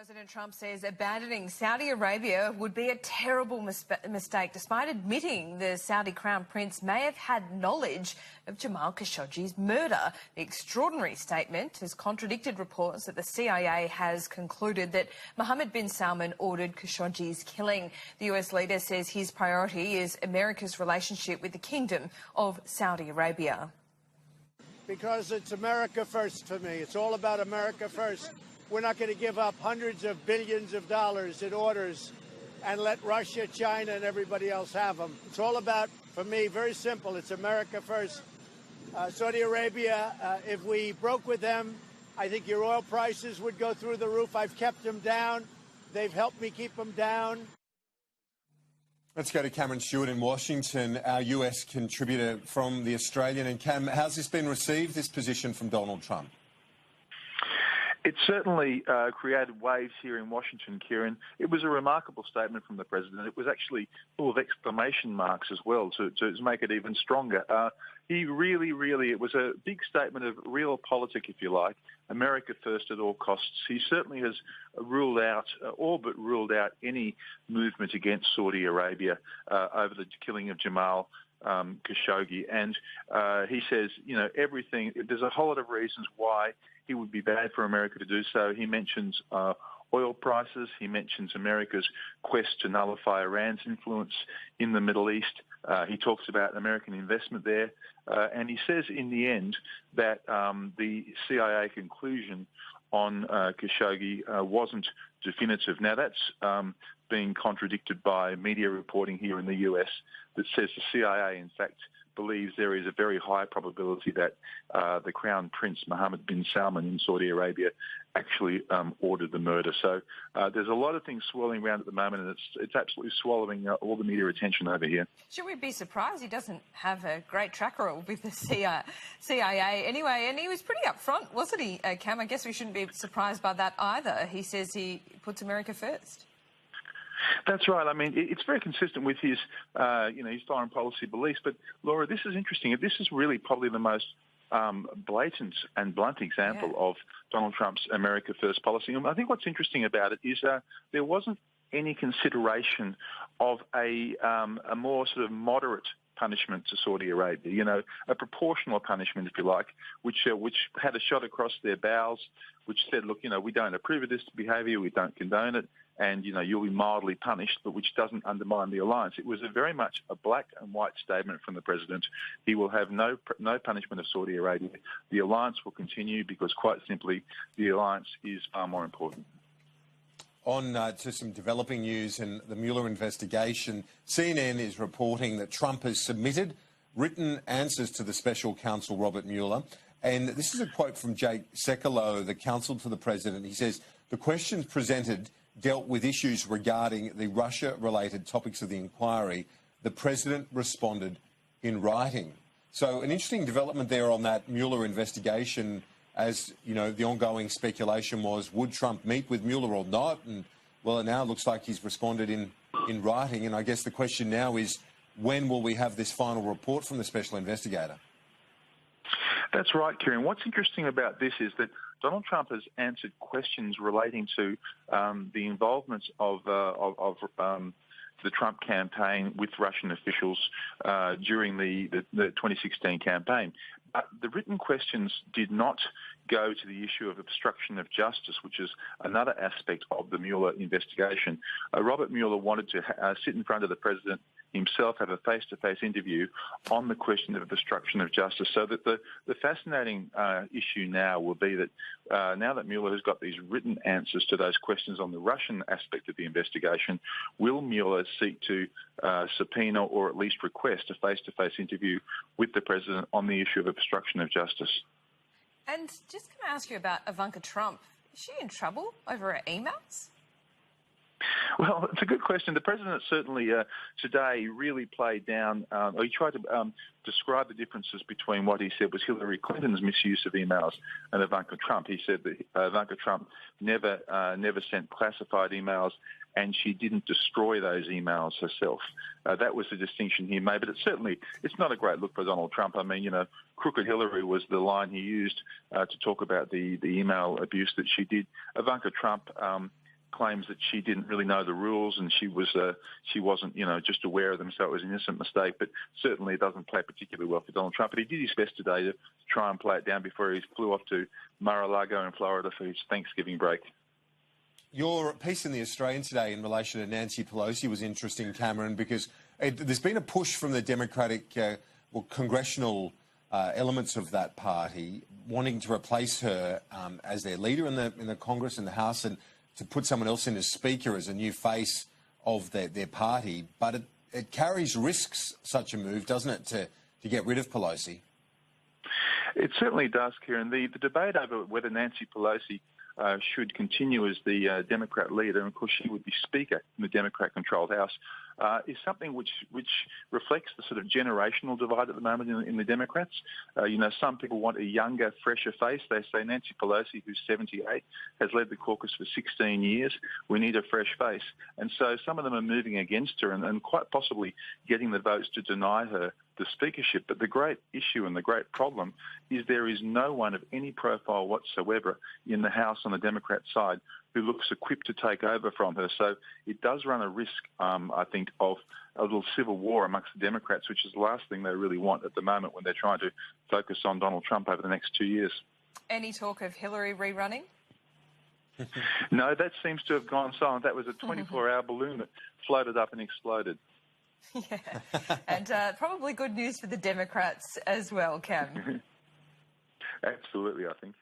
President Trump says abandoning Saudi Arabia would be a terrible mistake, despite admitting the Saudi Crown Prince may have had knowledge of Jamal Khashoggi's murder. The extraordinary statement has contradicted reports that the CIA has concluded that Mohammed bin Salman ordered Khashoggi's killing. The US leader says his priority is America's relationship with the Kingdom of Saudi Arabia. Because it's America first for me. It's all about America first. We're not going to give up hundreds of billions of dollars in orders and let Russia, China, and everybody else have them. It's all about, for me, very simple. It's America first. Saudi Arabia, if we broke with them, I think your oil prices would go through the roof. I've kept them down. They've helped me keep them down. Let's go to Cameron Stewart in Washington, our US contributor from The Australian. And Cam, how's this been received, this position from Donald Trump? It certainly created waves here in Washington, Kieran. It was a remarkable statement from the president. It was actually full of exclamation marks as well to make it even stronger. He really, it was a big statement of realpolitik, if you like, America first at all costs. He certainly has ruled out, all but ruled out, any movement against Saudi Arabia over the killing of Jamal Khashoggi. And he says, you know, everything, there's a whole lot of reasons why he would be bad for America to do so. He mentions oil prices. He mentions America's quest to nullify Iran's influence in the Middle East. He talks about American investment there. And he says in the end that the CIA conclusion on Khashoggi wasn't definitive. Now, that's being contradicted by media reporting here in the US that says the CIA, in fact, believes there is a very high probability that the Crown Prince Mohammed bin Salman in Saudi Arabia actually ordered the murder. So there's a lot of things swirling around at the moment, and it's absolutely swallowing all the media attention over here. Should we be surprised? He doesn't have a great track record with the CIA anyway, and he was pretty upfront, wasn't he, Cam? I guess we shouldn't be surprised by that either. He says he puts America first. That's right. I mean, it's very consistent with his, his foreign policy beliefs. But Laura, this is interesting. This is really probably the most blatant and blunt example of Donald Trump's America First policy. And I think what's interesting about it is there wasn't any consideration of a more sort of moderate punishment to Saudi Arabia, you know, a proportional punishment, if you like, which had a shot across their bows, which said, look, you know, we don't approve of this behaviour, we don't condone it, and, you know, you'll be mildly punished, but which doesn't undermine the alliance. It was very much a black and white statement from the president. He will have no punishment of Saudi Arabia. The alliance will continue because, quite simply, the alliance is far more important. On to some developing news and the Mueller investigation, CNN is reporting that Trump has submitted written answers to the special counsel, Robert Mueller. And this is a quote from Jake Sekulow, the counsel to the president. He says, the questions presented dealt with issues regarding the Russia-related topics of the inquiry. The president responded in writing. So an interesting development there on that Mueller investigation. As you know, the ongoing speculation was, would Trump meet with Mueller or not? And, well, it now looks like he's responded in writing. And I guess the question now is, when will we have this final report from the special investigator? That's right, Kieran. What's interesting about this is that Donald Trump has answered questions relating to the involvement of the Trump campaign with Russian officials during the 2016 campaign. But the written questions did not go to the issue of obstruction of justice, which is another aspect of the Mueller investigation. Robert Mueller wanted to sit in front of the president himself, have a face-to-face interview on the question of obstruction of justice. So that the fascinating issue now will be that now that Mueller has got these written answers to those questions on the Russian aspect of the investigation, will Mueller seek to subpoena or at least request a face-to-face interview with the president on the issue of obstruction of justice? And just going to ask you about Ivanka Trump. Is she in trouble over her emails? Well, it's a good question. The president certainly today really played down, or he tried to describe the differences between what he said was Hillary Clinton's misuse of emails and Ivanka Trump. He said that Ivanka Trump never sent classified emails, and she didn't destroy those emails herself. That was the distinction he made, but it's not a great look for Donald Trump. I mean, you know, crooked Hillary was the line he used to talk about the email abuse that she did. Ivanka Trump claims that she didn't really know the rules and she wasn't, just aware of them, so it was an innocent mistake. But certainly it doesn't play particularly well for Donald Trump. But he did his best today to try and play it down before he flew off to Mar-a-Lago in Florida for his Thanksgiving break. Your piece in The Australian today in relation to Nancy Pelosi was interesting, Cameron, because there's been a push from the Democratic congressional elements of that party wanting to replace her as their leader in the Congress and the House, and to put someone else in as Speaker as a new face of their party. But it carries risks, such a move, doesn't it, to get rid of Pelosi? It certainly does, Kieran. The debate over whether Nancy Pelosi should continue as the Democrat leader, and of course she would be Speaker in the Democrat-controlled House, is something which reflects the sort of generational divide at the moment in the Democrats. Some people want a younger, fresher face. They say Nancy Pelosi, who's 78, has led the caucus for 16 years. We need a fresh face. And so some of them are moving against her and quite possibly getting the votes to deny her the speakership. But the great issue and the great problem is there is no one of any profile whatsoever in the House on the Democrat side who looks equipped to take over from her. So it does run a risk, I think, of a little civil war amongst the Democrats, which is the last thing they really want at the moment when they're trying to focus on Donald Trump over the next 2 years. Any talk of Hillary rerunning? No, that seems to have gone silent. That was a 24-hour balloon that floated up and exploded. Yeah, and probably good news for the Democrats as well, Cam. Absolutely, I think.